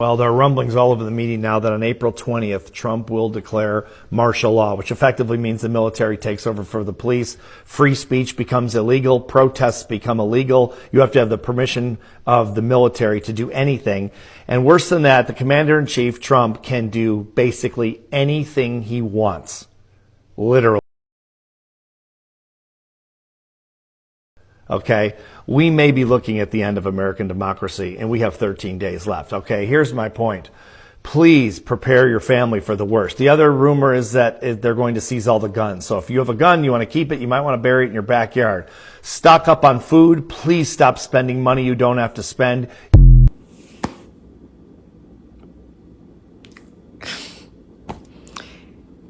Well, there are rumblings all over the media now that on April 20th, Trump will declare martial law, which effectively means the military takes over for the police. Free speech becomes illegal. Protests become illegal. You have to have the permission of the military to do anything. And worse than that, the commander-in-chief, Trump, can do basically anything he wants. Literally. Okay, we may be looking at the end of American democracy, and we have 13 days left. Okay, here's my point. Please prepare your family for the worst. The other rumor is that they're going to seize all the guns. So if you have a gun, you want to keep it, you might want to bury it in your backyard. Stock up on food. Please stop spending money you don't have to spend.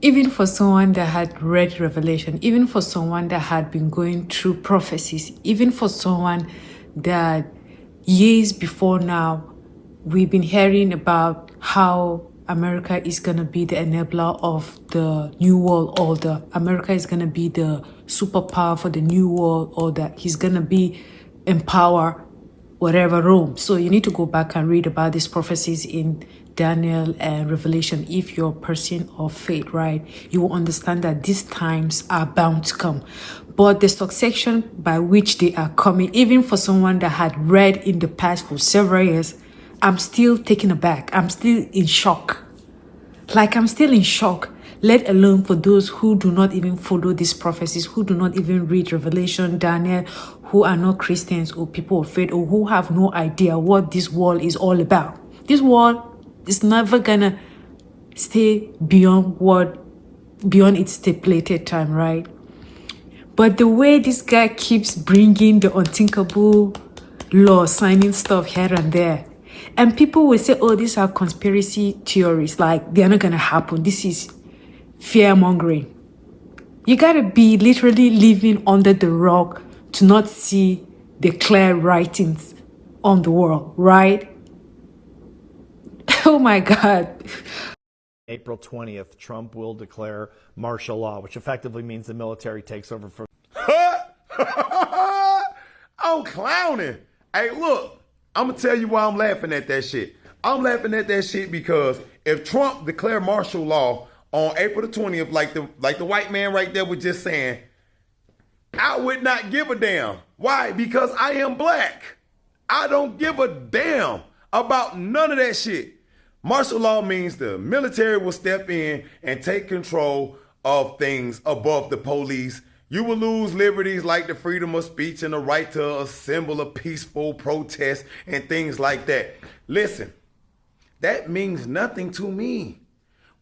Even for someone that had read Revelation, even for someone that had been going through prophecies, even for someone that years before now, we've been hearing about how America is going to be the enabler of the New World Order. America is going to be the superpower for the New World Order. He's going to be empower whatever Rome. So you need to go back and read about these prophecies in Daniel and Revelation. If you're a person of faith, right, you will understand that these times are bound to come. But the succession by which they are coming, even for someone that had read in the past for several years, I'm still taken aback. I'm still in shock. Like, I'm still in shock, let alone for those who do not even follow these prophecies, who do not even read Revelation, Daniel, who are not Christians or people of faith, or who have no idea what this world is all about. This world is never gonna stay beyond its stipulated time, right? But the way this guy keeps bringing the unthinkable law, signing stuff here and there, and people will say, oh, these are conspiracy theories, like they're not gonna happen. This is fear mongering. You gotta be literally living under the rock to not see the clear writings on the world, right? Oh my God. April 20th, Trump will declare martial law, which effectively means the military takes over for... I'm clowning. Hey, look, I'm going to tell you why I'm laughing at that shit. I'm laughing at that shit because if Trump declared martial law on April the 20th, like the white man right there was just saying, I would not give a damn. Why? Because I am black. I don't give a damn about none of that shit. Martial law means the military will step in and take control of things above the police. You will lose liberties like the freedom of speech and the right to assemble a peaceful protest and things like that. Listen, that means nothing to me.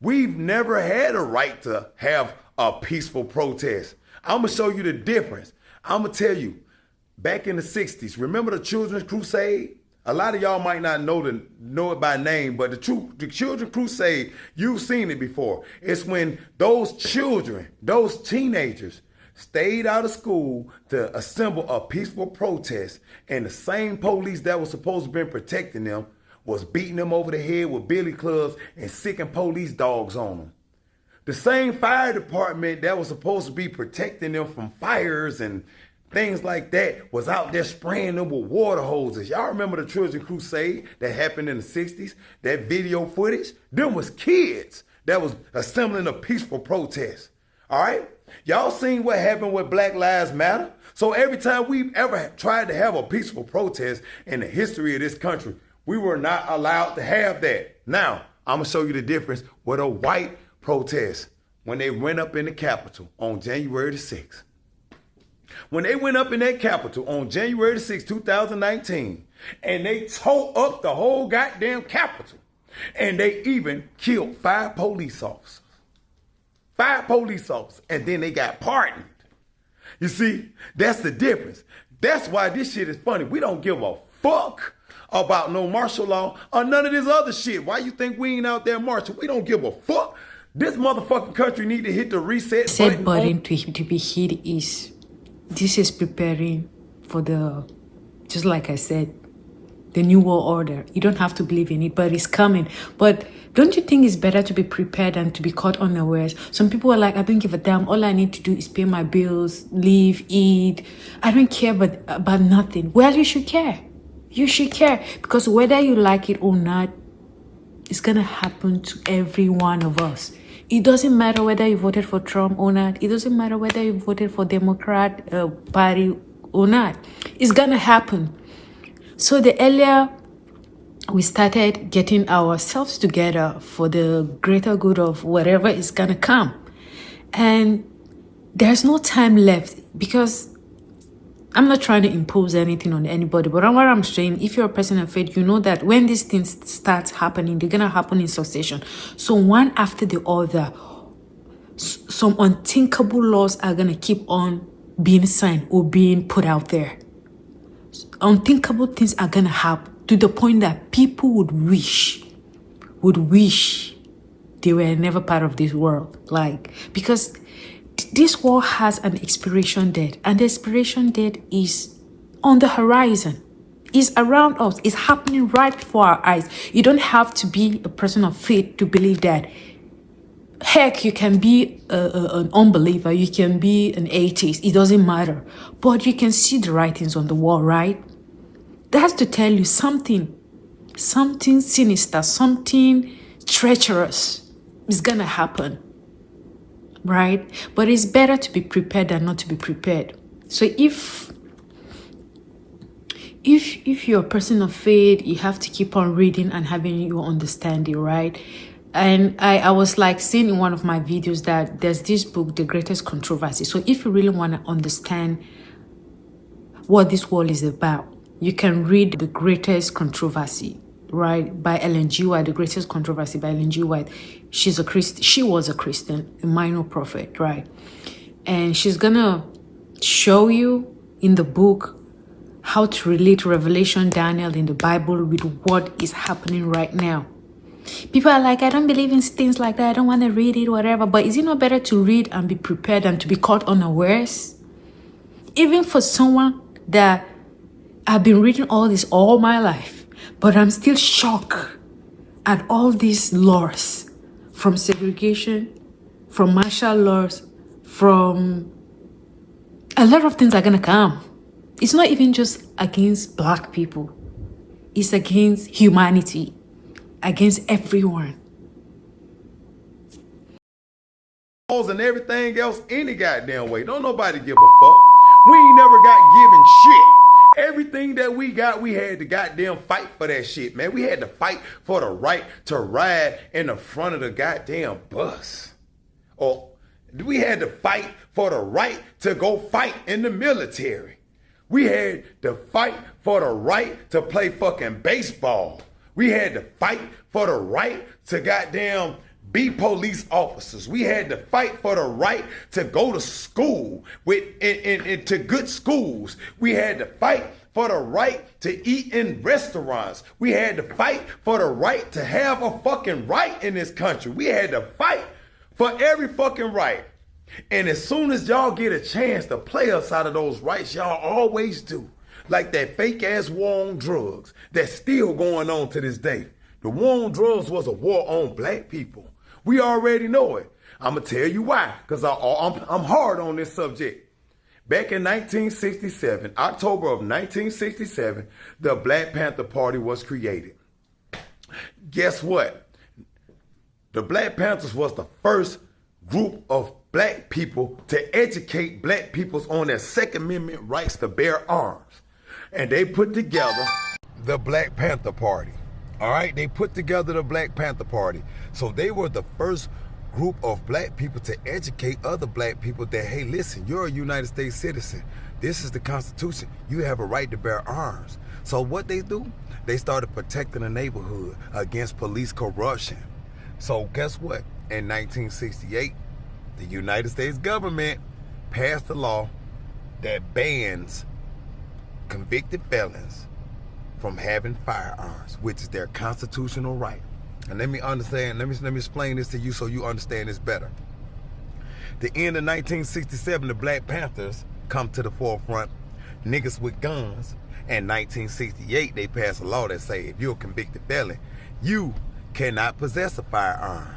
We've never had a right to have a peaceful protest. I'm going to show you the difference. I'm going to tell you, back in the 60s, remember the Children's Crusade? A lot of y'all might not know it by name, but the Children's Crusade, you've seen it before. It's when those children, those teenagers, stayed out of school to assemble a peaceful protest, and the same police that was supposed to be protecting them was beating them over the head with billy clubs and sicking police dogs on them. The same fire department that was supposed to be protecting them from fires and things like that was out there spraying them with water hoses. Y'all remember the Children's Crusade that happened in the 60s? That video footage? Them was kids that was assembling a peaceful protest. All right? Y'all seen what happened with Black Lives Matter? So every time we've ever tried to have a peaceful protest in the history of this country, we were not allowed to have that. Now, I'm going to show you the difference with a white protest when they went up in the Capitol on January the 6th. When they went up in that Capitol on January the 6th, 2019, and they tore up the whole goddamn Capitol, and they even killed 5 police officers. 5 police officers, and then they got pardoned. You see, that's the difference. That's why this shit is funny. We don't give a fuck about no martial law or none of this other shit. Why you think we ain't out there marching? We don't give a fuck. This motherfucking country need to hit the reset button to be hit is... This is preparing for just like I said, the New World Order. You don't have to believe in it, but it's coming. But don't you think it's better to be prepared than to be caught unawares? Some people are like, I don't give a damn. All I need to do is pay my bills, live, eat. I don't care about nothing. Well, you should care. You should care. Because whether you like it or not, It's going to happen to every one of us. It doesn't matter whether you voted for Trump or not. It doesn't matter whether you voted for Democrat Party or not. It's going to happen. So the earlier we started getting ourselves together for the greater good of whatever is going to come. And there's no time left, because I'm not trying to impose anything on anybody, but what I'm saying, if you're a person of faith, you know that when these things start happening, they're going to happen in succession. So one after the other, some unthinkable laws are going to keep on being signed or being put out there. Unthinkable things are going to happen to the point that people would wish they were never part of this world. Like, because this world has an expiration date, and the expiration date is on the horizon. It's around us. It's happening right before our eyes. You don't have to be a person of faith to believe that. Heck, you can be an unbeliever. You can be an atheist. It doesn't matter. But you can see the writings on the wall, right? That's to tell you something sinister, something treacherous is going to happen. Right? But it's better to be prepared than not to be prepared. So if you're a person of faith, you have to keep on reading and having your understanding, right? And I was like saying in one of my videos that there's this book, The Greatest Controversy. So if you really want to understand what this world is about, you can read The Greatest Controversy, right, by Ellen G. White. The Greatest Controversy by Ellen G. White. She was a Christian, a minor prophet, right? And she's gonna show you in the book how to relate Revelation, Daniel in the Bible with what is happening right now. People are like, I don't believe in things like that. I don't want to read it, whatever. But is it not better to read and be prepared than to be caught unawares? Even for someone that I've been reading all this all my life, but I'm still shocked at all these laws, from segregation, from martial laws, from a lot of things are going to come. It's not even just against black people. It's against humanity, against everyone. And everything else any goddamn way. Don't nobody give a fuck. We ain't never got given shit. Everything that we got, we had to goddamn fight for that shit, man. We had to fight for the right to ride in the front of the goddamn bus. Or we had to fight for the right to go fight in the military. We had to fight for the right to play fucking baseball. We had to fight for the right to goddamn be police officers. We had to fight for the right to go to school to good schools. We had to fight for the right to eat in restaurants. We had to fight for the right to have a fucking right in this country. We had to fight for every fucking right. And as soon as y'all get a chance to play us out of those rights, y'all always do. Like that fake ass war on drugs that's still going on to this day. The war on drugs was a war on black people. We already know it. I'm going to tell you why, because I'm hard on this subject. Back in 1967, October of 1967, the Black Panther Party was created. Guess what? The Black Panthers was the first group of black people to educate black peoples on their Second Amendment rights to bear arms. And they put together the Black Panther Party. All right, they put together the Black Panther Party. So they were the first group of black people to educate other black people that, hey, listen, you're a United States citizen. This is the Constitution. You have a right to bear arms. So what they do? They started protecting the neighborhood against police corruption. So guess what? In 1968, the United States government passed a law that bans convicted felons from having firearms, which is their constitutional right. And let me explain this to you so you understand this better. The end of 1967, the Black Panthers come to the forefront, niggas with guns. In 1968, they passed a law that say if you're a convicted felon, you cannot possess a firearm.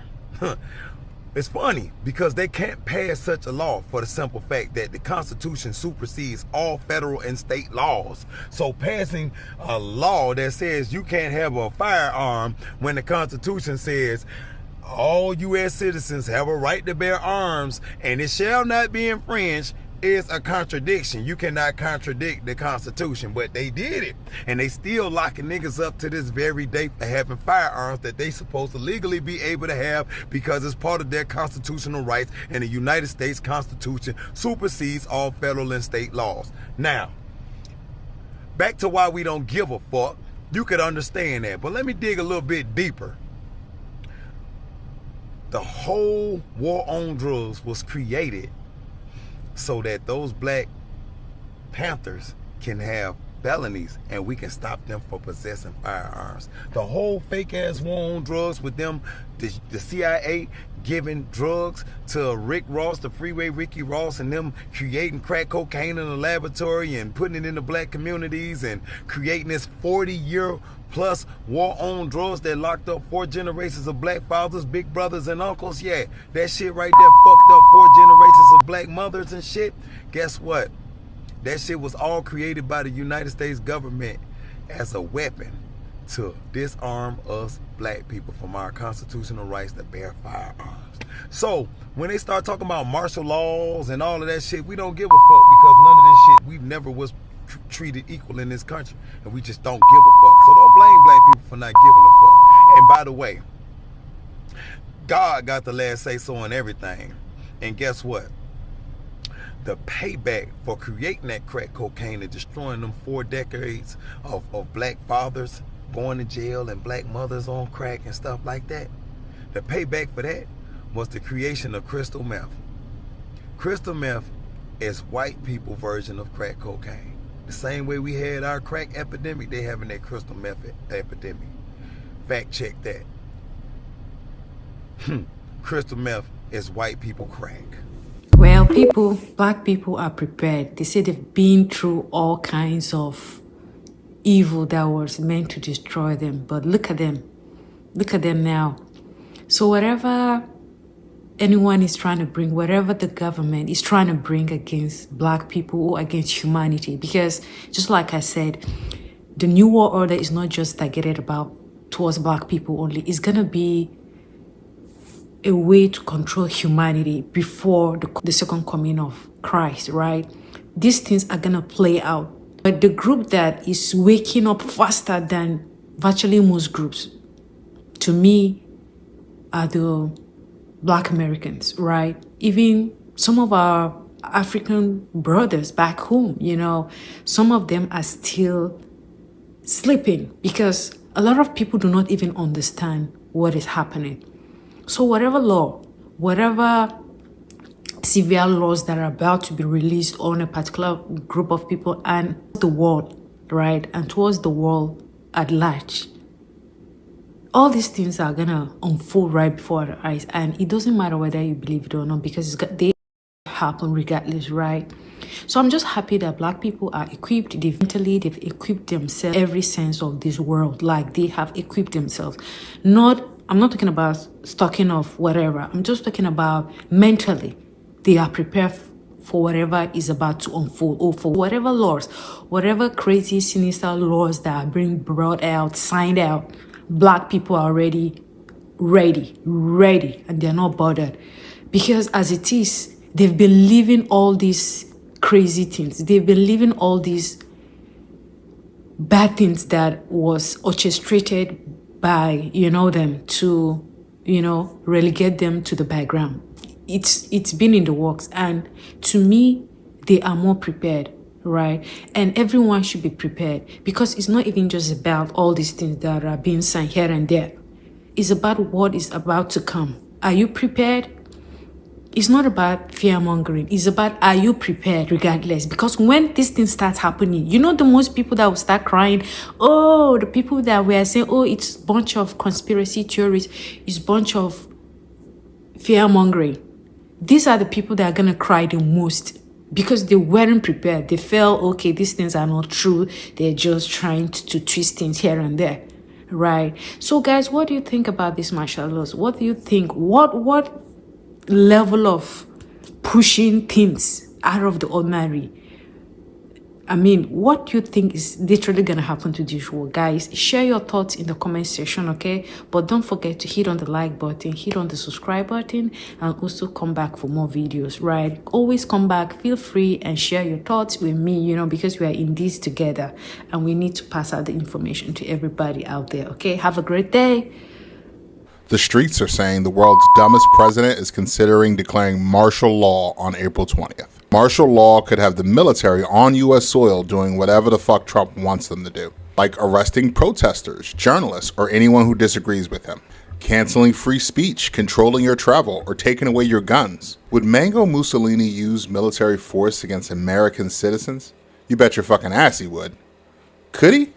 It's funny because they can't pass such a law for the simple fact that the Constitution supersedes all federal and state laws. So passing a law that says you can't have a firearm when the Constitution says all U.S. citizens have a right to bear arms and it shall not be infringed is a contradiction. You cannot contradict the Constitution, but they did it. And they still locking niggas up to this very day for having firearms that they supposed to legally be able to have because it's part of their constitutional rights, and the United States Constitution supersedes all federal and state laws. Now, back to why we don't give a fuck. You could understand that, but let me dig a little bit deeper. The whole war on drugs was created so that those Black Panthers can have felonies and we can stop them from possessing firearms. The whole fake ass war on drugs with them, the CIA giving drugs to Rick Ross, the Freeway Ricky Ross, and them creating crack cocaine in the laboratory and putting it in the Black communities and creating this 40-year plus war on drugs that locked up 4 generations of Black fathers, big brothers, and uncles. Yeah, that shit right there fucked up 4 generations of Black mothers and shit. Guess what? That shit was all created by the United States government as a weapon to disarm us Black people from our constitutional rights to bear firearms. So when they start talking about martial laws and all of that shit, we don't give a fuck because none of this shit, we never was treated equal in this country, and we just don't give a fuck. So don't blame Black people for not giving a fuck. And by the way, God got the last say so on everything. And guess what? The payback for creating that crack cocaine and destroying them 4 decades of Black fathers going to jail and Black mothers on crack and stuff like that, the payback for that was the creation of crystal meth. Crystal meth is white people version of crack cocaine. The same way we had our crack epidemic, they having that crystal meth epidemic. Fact check that. Crystal meth is white people crack. Well, Black people are prepared. They say they've been through all kinds of evil that was meant to destroy them. But look at them. Look at them now. So whatever anyone is trying to bring, whatever the government is trying to bring against Black people or against humanity, because just like I said, the New World Order is not just targeted towards Black people only. It's going to be a way to control humanity before the second coming of Christ, right? These things are going to play out. But the group that is waking up faster than virtually most groups, to me, are the Black Americans, right? Even some of our African brothers back home, some of them are still sleeping because a lot of people do not even understand what is happening. So whatever law, whatever severe laws that are about to be released on a particular group of people and the world, right? And towards the world at large, all these things are going to unfold right before our eyes. And it doesn't matter whether you believe it or not because they happen regardless, right? So I'm just happy that Black people are equipped. They've equipped themselves every sense of this world. Like they have equipped themselves. I'm not talking about stocking of whatever. I'm just talking about mentally. They are prepared for whatever is about to unfold or for whatever laws, whatever crazy, sinister laws that are being brought out, signed out. Black people are already ready, and they're not bothered. Because as it is, they've been living all these crazy things. They've been living all these bad things that was orchestrated by, them to, relegate them to the background. It's been in the works. And to me, they are more prepared, right? And everyone should be prepared because it's not even just about all these things that are being signed here and there. It's about what is about to come. Are you prepared? It's not about fear-mongering. It's about, are you prepared regardless? Because when this thing starts happening, the most people that will start crying, the people that were saying, it's a bunch of conspiracy theories, it's a bunch of fear-mongering. These are the people that are going to cry the most because they weren't prepared. They felt, okay, these things are not true. They're just trying to twist things here and there, right? So guys, what do you think about these martial laws? What do you think? What level of pushing things out of the ordinary. I mean, what do you think is literally going to happen to this war? Guys, share your thoughts in the comment section, okay? But don't forget to hit on the like button, hit on the subscribe button, and also come back for more videos, right? Always come back, feel free, and share your thoughts with me, you know, because we are in this together, and we need to pass out the information to everybody out there, okay? Have a great day. The streets are saying the world's dumbest president is considering declaring martial law on April 20th. Martial law could have the military on U.S. soil doing whatever the fuck Trump wants them to do, like arresting protesters, journalists, or anyone who disagrees with him, canceling free speech, controlling your travel, or taking away your guns. Would Mango Mussolini use military force against American citizens? You bet your fucking ass he would. Could he?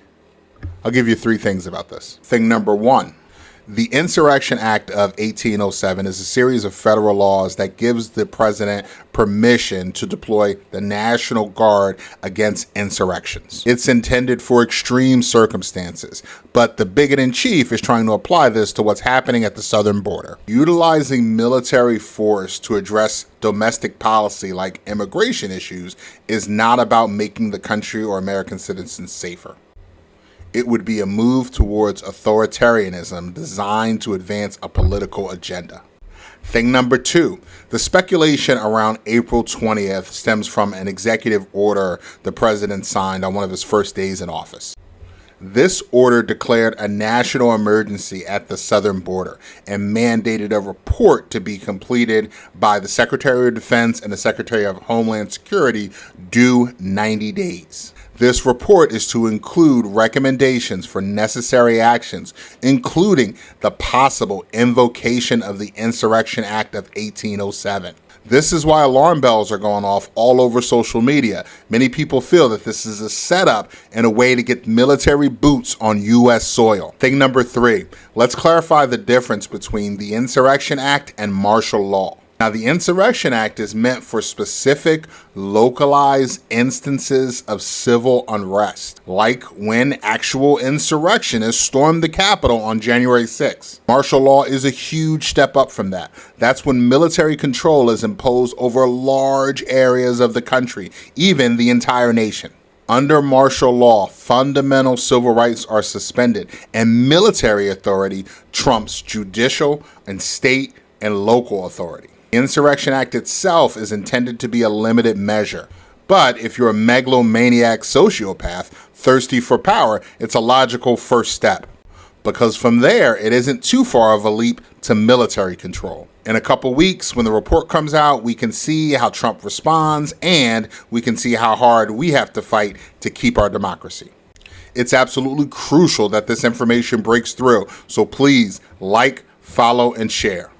I'll give you 3 things about this. Thing number 1. The Insurrection Act of 1807 is a series of federal laws that gives the president permission to deploy the National Guard against insurrections. It's intended for extreme circumstances, but the bigot-in-chief is trying to apply this to what's happening at the southern border. Utilizing military force to address domestic policy like immigration issues is not about making the country or American citizens safer. It would be a move towards authoritarianism designed to advance a political agenda. Thing number 2, the speculation around April 20th stems from an executive order the president signed on one of his first days in office. This order declared a national emergency at the southern border and mandated a report to be completed by the Secretary of Defense and the Secretary of Homeland Security due 90 days. This report is to include recommendations for necessary actions, including the possible invocation of the Insurrection Act of 1807. This is why alarm bells are going off all over social media. Many people feel that this is a setup and a way to get military boots on U.S. soil. Thing number 3, let's clarify the difference between the Insurrection Act and martial law. Now, the Insurrection Act is meant for specific, localized instances of civil unrest, like when actual insurrectionists stormed the Capitol on January 6. Martial law is a huge step up from that. That's when military control is imposed over large areas of the country, even the entire nation. Under martial law, fundamental civil rights are suspended, and military authority trumps judicial and state and local authority. The Insurrection Act itself is intended to be a limited measure, but if you're a megalomaniac sociopath thirsty for power, it's a logical first step, because from there, it isn't too far of a leap to military control. In a couple weeks, when the report comes out, we can see how Trump responds, and we can see how hard we have to fight to keep our democracy. It's absolutely crucial that this information breaks through, so please like, follow, and share.